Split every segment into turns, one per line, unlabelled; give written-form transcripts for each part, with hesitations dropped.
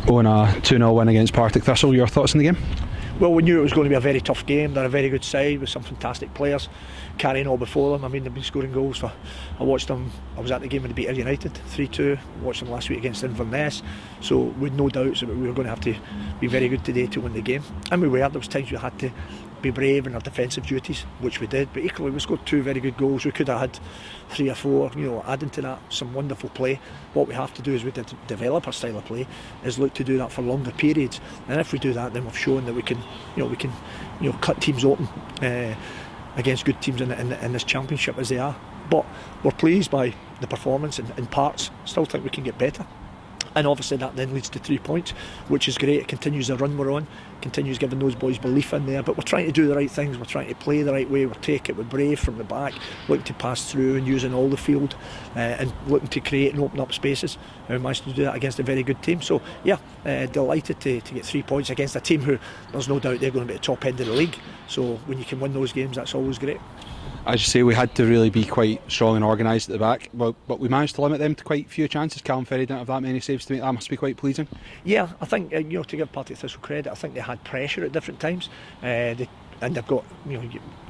Owen, a 2-0 win against Partick Thistle. Your thoughts on the game?
Well, we knew it was going to be a very tough game. They're a very good side with some fantastic players carrying all before them. I mean, they've been scoring goals for. I watched them. I was at the game when they beat United 3-2. Watched them last week against Inverness. So with no doubts that we were going to have to be very good today to win the game, and we were. There was times we had to be brave in our defensive duties, which we did. But equally, we scored 2 very good goals. We could have had 3 or 4. Adding to that, some wonderful play. What we have to do is we develop our style of play. Is look to do that for longer periods. And if we do that, then we've shown that we can cut teams open against good teams in this championship as they are. But we're pleased by the performance in parts. Still think we can get better. And obviously that then leads to 3 points, which is great. It continues the run we're on, continues giving those boys belief in there. But we're trying to do the right things, we're trying to play the right way, we're taking it with brave from the back, looking to pass through and using all the field and looking to create and open up spaces. And we managed to do that against a very good team. So yeah, delighted to get 3 points against a team who, there's no doubt they're going to be at the top end of the league. So when you can win those games, that's always great.
As you say, we had to really be quite strong and organised at the back, but we managed to limit them to quite few chances. Callum Ferry didn't have that many saves to make. That must be quite pleasing. Yeah,
I think to give Partick Thistle credit, I think they had pressure at different times, and they've got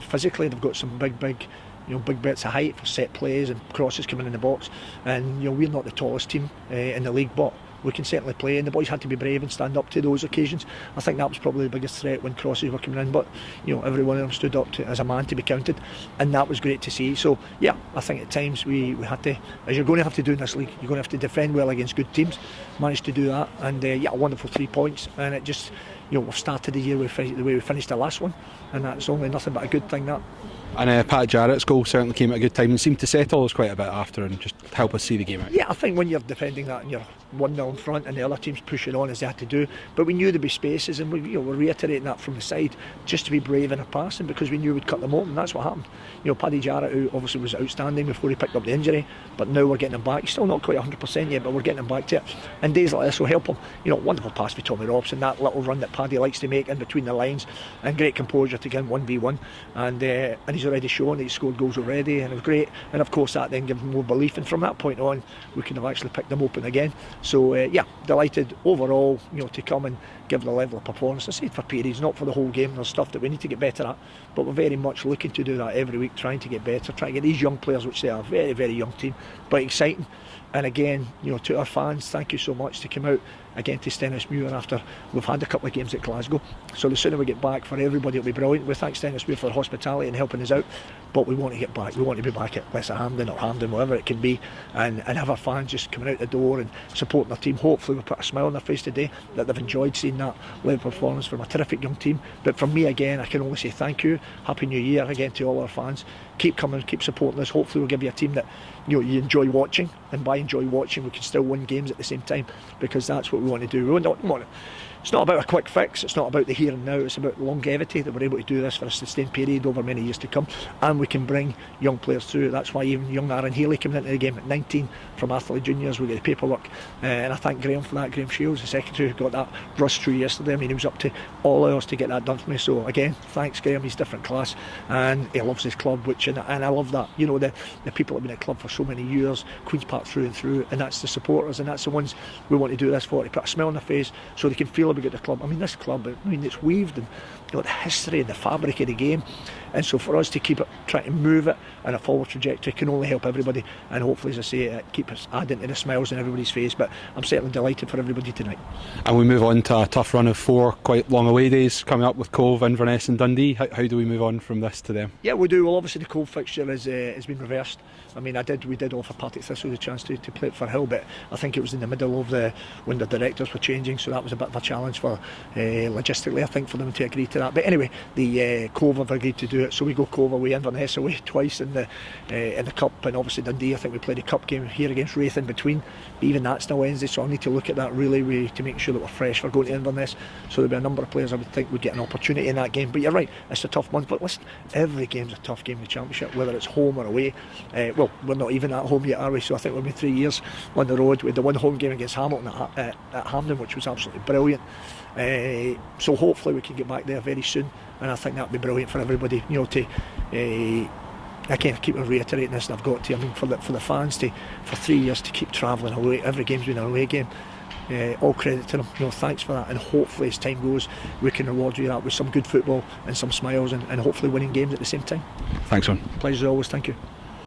physically they've got some big bits of height for set plays and crosses coming in the box, and we're not the tallest team in the league, but we can certainly play, and the boys had to be brave and stand up to those occasions. I think that was probably the biggest threat when crosses were coming in, but every one of them stood up as a man to be counted, and that was great to see. So yeah, I think at times we had to, as you're going to have to do in this league, you're going to have to defend well against good teams. Managed to do that, and a wonderful 3 points, and it just we've started the year the way we finished the last one, and that's only nothing but a good thing, that.
And Pat Jarrett's goal certainly came at a good time and seemed to settle us quite a bit after and just help us see the game out.
Yeah, I think when you're defending that and you're 1-0 in front and the other team's pushing on as they had to do, but we knew there'd be spaces, and we're reiterating that from the side just to be brave in our passing, because we knew we'd cut them open. That's what happened. Paddy Jarrett, who obviously was outstanding before he picked up the injury, but now we're getting him back. He's still not quite 100% yet, but we're getting him back to it, and days like this will help him. Wonderful pass for Tommy Robson, that little run that Paddy likes to make in between the lines, and great composure to get him 1v1, and he's already shown that he's scored goals already, and it was great. And of course that then gives him more belief, and from that point on we could have actually picked them open again. So delighted overall to come and give the level of performance. I say for periods, not for the whole game. There's stuff that we need to get better at, but we're very much looking to do that every week, trying to get better, trying to get these young players, which they are, a very, very young team, but exciting. And again, to our fans, thank you so much to come out again to Stenhousemuir after we've had a couple of games at Glasgow. So the sooner we get back, for everybody it'll be brilliant. We thank Stenhousemuir for their hospitality and helping us out, but we want to get back. We want to be back at Lesser Hampden or Hampden, whatever it can be, and have our fans just coming out the door and supporting their team. Hopefully we'll put a smile on their face today, that they've enjoyed seeing that level of performance from a terrific young team. But from me again, I can only say thank you. Happy New Year again to all our fans. Keep coming, keep supporting us. Hopefully we'll give you a team that you enjoy watching, and by enjoy watching we can still win games at the same time, because that's what we want to do. We don't want it. It's not about a quick fix, it's not about the here and now, it's about longevity, that we're able to do this for a sustained period over many years to come, and we can bring young players through. That's why even young Aaron Healy coming into the game at 19 from Atherley Juniors, we get the paperwork, and I thank Graham for that. Graham Shields, the secretary, who got that brush through yesterday. I mean, he was up to all hours to get that done for me, so again, thanks Graham. He's different class, and he loves his club, and I love that. The people that have been at the club for so many years, Queen's Park through and through, and that's the supporters, and that's the ones we want to do this for, to put a smile on their face so they can feel about the club. I mean, this club, it's weaved in the history and the fabric of the game, and so for us to keep it, try to move it in a forward trajectory, can only help everybody, and hopefully, as I say, keep us adding to the smiles on everybody's face. But I'm certainly delighted for everybody tonight.
And we move on to a tough run of 4 quite long away days coming up with Cove, Inverness and Dundee. How do we move on from this to them?
Yeah, we do. Well, obviously the Cove fixture has been reversed. I mean, we did offer Partick Thistle the chance to play it for Hill, but I think it was in the middle of when the directors were changing, so that was a bit of a challenge for logistically, I think, for them to agree to that. But anyway, the Cove have agreed to do it, so we go Cove away, Inverness away twice in the cup, and obviously Dundee. I think we played a cup game here against Wraith in between, but even that's now Wednesday, so I need to look at that really to make sure that we're fresh for going to Inverness. So there'll be a number of players I would think would get an opportunity in that game. But you're right, it's a tough month, but listen, every game's a tough game in the Championship, whether it's home or away. Well, we're not even at home yet, are we? So I think we'll be 3 years on the road. We had the one home game against Hamilton at Hampden, which was absolutely brilliant. So hopefully we can get back there very soon, and I think that would be brilliant for everybody. I can't keep reiterating this, and I've got to. I mean, for the fans for 3 years to keep travelling away, every game's been an away game. all credit to them. Thanks for that, and hopefully as time goes we can reward you that with some good football and some smiles, and hopefully winning games at the same time.
Thanks, Owen.
Pleasure as always. Thank you.